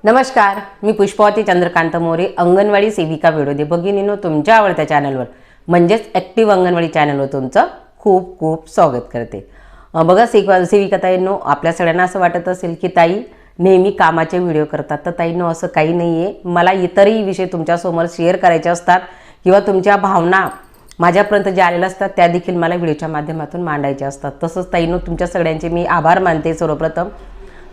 नमस्कार, मी पुष्पावती चंद्रकांत मोरे, अंगणवाडी सेविका विडोदे. भगिनींनो, तुमच्या आवडत्या चॅनलवर म्हणजेच ॲक्टिव्ह अंगणवाडी चॅनलवर तुमचं खूप खूप स्वागत करते. बघा सेविका ताईंनो, आपल्या सगळ्यांना असं वाटत असेल की ताई नेहमी कामाचे व्हिडिओ करतात. तर ताईंनो, असं काही नाही आहे. मला इतरही विषय तुमच्यासमोर शेअर करायचे असतात किंवा तुमच्या भावना माझ्यापर्यंत ज्या आलेल्या असतात त्या देखील मला व्हिडिओच्या माध्यमातून मांडायच्या असतात. तसंच ताईंनो, तुमच्या सगळ्यांचे मी आभार मानते. सर्वप्रथम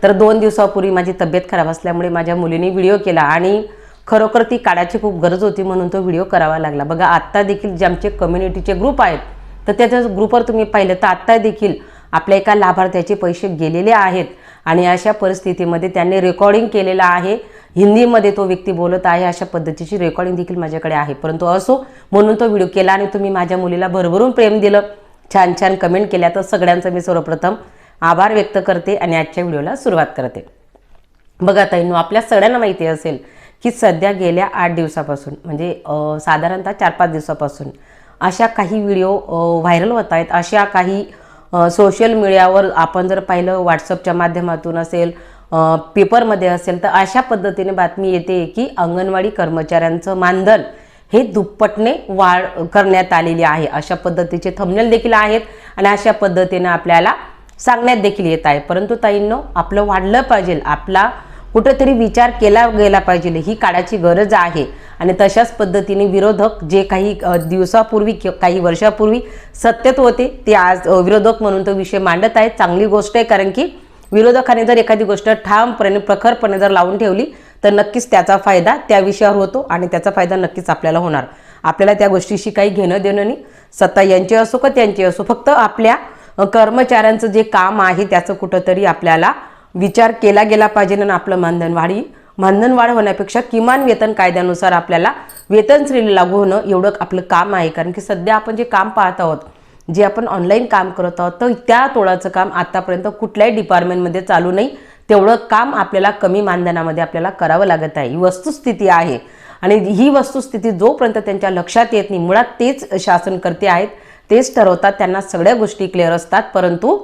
तर 2 दिवसापूर्वी माझी तब्येत खराब असल्यामुळे माझ्या मुलीने व्हिडिओ केला आणि खरोखर ती काढायची खूप गरज होती, म्हणून तो व्हिडिओ करावा लागला. बघा, आत्ता देखील जे आमचे कम्युनिटीचे ग्रुप आहेत तर त्याच्या ग्रुपवर तुम्ही पाहिलं तर आत्ता देखील आपल्या एका लाभार्थ्याचे पैसे गेलेले आहेत आणि अशा परिस्थितीमध्ये त्यांनी रेकॉर्डिंग केलेलं आहे. हिंदीमध्ये तो व्यक्ती बोलत आहे, अशा पद्धतीची रेकॉर्डिंग देखील माझ्याकडे आहे. परंतु असो, म्हणून तो व्हिडिओ केला आणि तुम्ही माझ्या मुलीला भरभरून प्रेम दिलं, छान छान कमेंट केल्या. तर सगळ्यांचं मी सर्वप्रथम आभार व्यक्त करते आणि आजच्या व्हिडिओला सुरुवात करते. बघा ताईंनो, आपल्या सगळ्यांना माहिती असेल की सध्या गेल्या 8 दिवसापासून म्हणजे साधारणतः 4-5 दिवसापासून अशा काही व्हिडिओ व्हायरल होत आहेत. अशा काही सोशल मीडियावर आपण जर पाहिलं, व्हॉट्सअपच्या माध्यमातून असेल, पेपरमध्ये असेल, तर अशा पद्धतीने बातमी येते की अंगणवाडी कर्मचाऱ्यांचं मानधन हे दुप्पटने वाढ करण्यात आलेली आहे. अशा पद्धतीचे थंबनेल देखील आहेत आणि अशा पद्धतीने आपल्याला सांगण्यात देखील येत आहे. परंतु ताईंनो, आपलं वाढलं पाहिजे, आपला कुठेतरी विचार केला गेला पाहिजे, ही काळाची गरज आहे. आणि तशाच पद्धतीने विरोधक जे काही दिवसापूर्वी काही वर्षापूर्वी सत्तेत होते ते आज विरोधक म्हणून तो विषय मांडत आहेत. चांगली गोष्ट आहे, कारण की विरोधकाने जर एखादी गोष्ट ठामपणे प्रखरपणे जर लावून ठेवली तर नक्कीच त्याचा फायदा त्या विषयावर होतो आणि त्याचा फायदा नक्कीच आपल्याला होणार. आपल्याला त्या गोष्टीशी काही घेणं देणं नाही, सत्ता यांची असो का त्यांची असो. फक्त आपल्या कर्मचाऱ्यांचं जे काम आहे त्याचं कुठंतरी आपल्याला विचार केला गेला पाहिजे आणि आपलं मानधन वाढ होण्यापेक्षा किमान वेतन कायद्यानुसार आपल्याला वेतन श्रेणी लागू होणं एवढं आपलं काम आहे. कारण की सध्या आपण जे काम पाहत आहोत, जे आपण ऑनलाईन काम करत आहोत, तर त्या तोळाचं काम आतापर्यंत कुठल्याही डिपार्टमेंटमध्ये चालू नाही. तेवढं काम आपल्याला कमी मानधनामध्ये आपल्याला करावं लागत आहे. ही वस्तुस्थिती आहे आणि ही वस्तुस्थिती जोपर्यंत त्यांच्या लक्षात येत नाही, मुळात तेच शासनकर्ते आहेत, तेच ठरवतात, त्यांना सगळ्या गोष्टी क्लिअर असतात, परंतु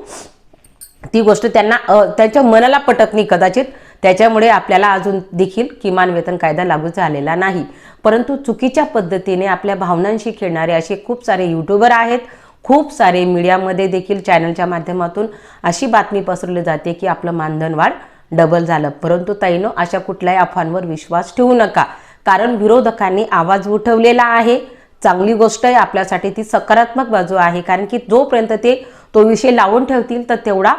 ती गोष्ट त्यांना त्यांच्या मनाला पटत नाही कदाचित. त्याच्यामुळे आपल्याला अजून देखील किमान वेतन कायदा लागू झालेला नाही. परंतु चुकीच्या पद्धतीने आपल्या भावनांशी खेळणारे असे खूप सारे यूट्यूबर आहेत. खूप सारे मीडियामध्ये देखील चॅनलच्या माध्यमातून अशी बातमी पसरवली जाते की आपलं मानधन वाढ डबल झालं. परंतु ताईंनो, अशा कुठल्याही अफवांवर विश्वास ठेवू नका, कारण विरोधकांनी आवाज उठवलेला आहे. चांगली गोष्ट आहे, आपल्यासाठी ती सकारात्मक बाजू आहे. कारण की जोपर्यंत ते तो विषय लावून ठेवतील तर तेवढा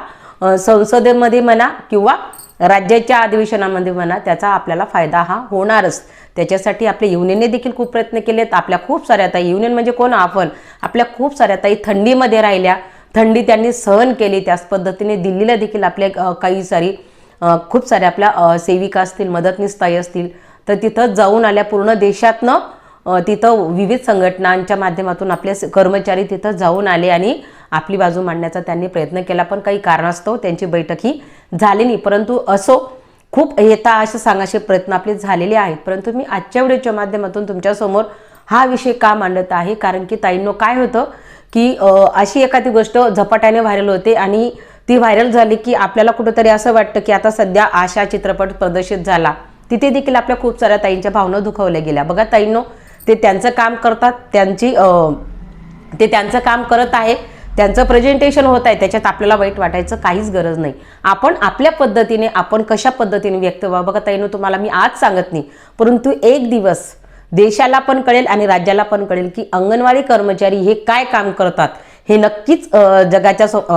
संसदेमध्ये म्हणा किंवा राज्याच्या अधिवेशनामध्ये म्हणा त्याचा आपल्याला फायदा हा होणारच. त्याच्यासाठी आपल्या युनियनने देखील खूप प्रयत्न केलेत. आपल्या खूप साऱ्या ताई, युनियन म्हणजे कोण, आपण, आपल्या खूप साऱ्या ताई थंडीमध्ये राहिल्या, थंडी त्यांनी सहन केली. त्याच पद्धतीने दिल्लीला देखील आपल्या खूप साऱ्या आपल्या सेविका असतील, मदतनीस ताई असतील, तर तिथं जाऊन आल्या. पूर्ण देशातनं तिथं विविध संघटनांच्या माध्यमातून आपले कर्मचारी तिथं जाऊन आले आणि आपली बाजू मांडण्याचा त्यांनी प्रयत्न केला. पण काही कारणास्तव त्यांची बैठक ही झाली नाही. परंतु असो, खूप येता असे सांगायचे प्रयत्न आपले झालेले आहेत. परंतु मी आजच्या व्हिडिओच्या माध्यमातून तुमच्यासमोर हा विषय का मांडत आहे, कारण की ताईंनो, काय होतं की अशी एखादी गोष्ट झपाट्याने व्हायरल होते आणि ती व्हायरल झाली की आपल्याला कुठंतरी असं वाटतं की आता सध्या आशा चित्रपट प्रदर्शित झाला, तिथे देखील आपल्या खूप साऱ्या ताईंच्या भावना दुखावल्या गेल्या. बघा ताईंनो, ते त्यांचं काम करतात, ते त्यांचं काम करत आहे, त्यांचं प्रेझेंटेशन होत आहे, त्याच्यात आपल्याला वाईट वाटायचं काहीच गरज नाही. आपण आपल्या पद्धतीने आपण कशा पद्धतीने व्यक्त व्हा. बघा ताईंनो, तुम्हाला मी आज सांगत नाही, परंतु एक दिवस देशाला पण कळेल आणि राज्याला पण कळेल की अंगणवाडी कर्मचारी हे काय काम करतात. हे नक्कीच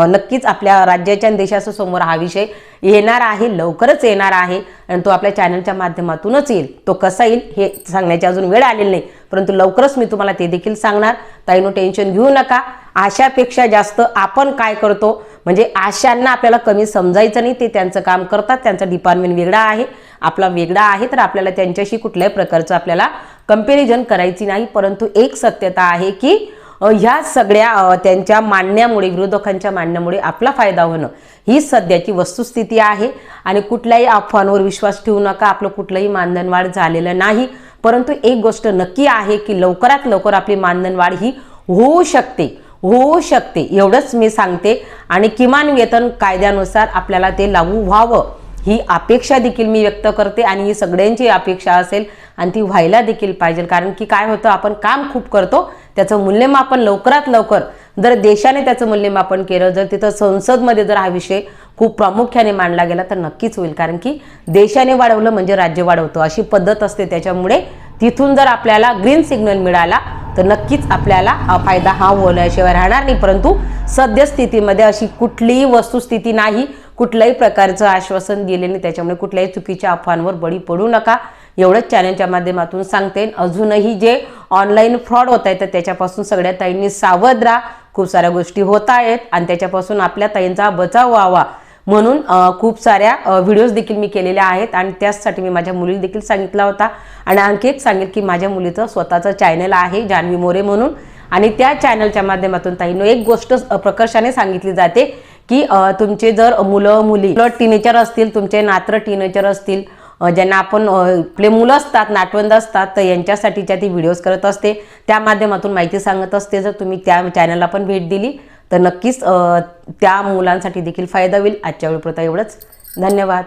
नक्कीच आपल्या राज्याच्या आणि देशाच्या समोर हा विषय येणार आहे, लवकरच येणार आहे आणि तो आपल्या चॅनलच्या माध्यमातूनच येईल. तो कसा येईल हे सांगण्याची अजून वेळ आलेली नाही, परंतु लवकरच मी तुम्हाला ते देखील सांगणार. ताईंनो, टेन्शन घेऊ नका. आशापेक्षा जास्त आपण काय करतो, म्हणजे आशांना आपल्याला कमी समजायचं नाही. ते त्यांचं काम करतात, त्यांचं डिपार्टमेंट वेगळा आहे, आपला वेगळा आहे, तर आपल्याला त्यांच्याशी कुठल्याही प्रकारचं आपल्याला कंपॅरिझन करायची नाही. परंतु एक सत्यता आहे की ह्या सगळ्या त्यांच्या मांडण्यामुळे, विरोधकांच्या मांडण्यामुळे आपला फायदा होणं ही सध्याची वस्तुस्थिती आहे. आणि कुठल्याही अफवांवर विश्वास ठेवू नका. आपलं कुठलंही मानधन वाढ झालेलं नाही, परंतु एक गोष्ट नक्की आहे की लवकरात लवकर आपली मानधन वाढ ही होऊ शकते एवढंच मी सांगते. आणि किमान वेतन कायद्यानुसार आपल्याला ते लागू व्हावं ही अपेक्षा देखील मी व्यक्त करते आणि ही सगळ्यांची अपेक्षा असेल आणि ती व्हायला देखील पाहिजे. कारण की काय होतं, आपण काम खूप करतो, त्याचं मूल्यमापन लवकरात लवकर जर देशाने त्याचं मूल्यमापन केलं, जर तिथं संसदमध्ये जर हा विषय खूप प्रामुख्याने मांडला गेला तर नक्कीच होईल. कारण की देशाने वाढवलं म्हणजे राज्य वाढवतं अशी पद्धत असते. त्याच्यामुळे तिथून जर आपल्याला ग्रीन सिग्नल मिळाला तर नक्कीच आपल्याला फायदा हा होण्याशिवाय राहणार नाही. परंतु सद्यस्थितीमध्ये अशी कुठलीही वस्तुस्थिती नाही, कुठल्याही प्रकारचं आश्वासन दिले नाही. त्याच्यामुळे कुठल्याही चुकीच्या अफवांवर बळी पडू नका, एवढंच चॅनलच्या माध्यमातून सांगते. अजूनही जे ऑनलाईन फ्रॉड होत आहेत तर त्याच्यापासून सगळ्या ताईंनी सावध राहा. खूप साऱ्या गोष्टी होत आहेत आणि त्याच्यापासून आपल्या ताईंचा बचाव व्हावा म्हणून खूप साऱ्या व्हिडिओज देखील मी केलेल्या आहेत आणि त्याचसाठी मी माझ्या मुलीला देखील सांगितला होता. आणि आणखी एक सांगेल की माझ्या मुलीचं स्वतःचं चॅनल आहे जान्हवी मोरे म्हणून, आणि त्या चॅनलच्या माध्यमातून ताईंनो एक गोष्ट प्रकर्षाने सांगितली जाते की तुमचे जर मुलं मुली टीनेजर असतील, तुमचे नात्र टीनेजर असतील, ज्यांना आपण आपले मुलं असतात, नातवंड असतात, तर यांच्यासाठीच्या ती व्हिडिओज करत असते, त्या माध्यमातून माहिती सांगत असते. जर तुम्ही त्या चॅनलला पण भेट दिली तर नक्कीच त्या मुलांसाठी देखील फायदा होईल. आजच्या वेळेपुरता एवढंच. धन्यवाद.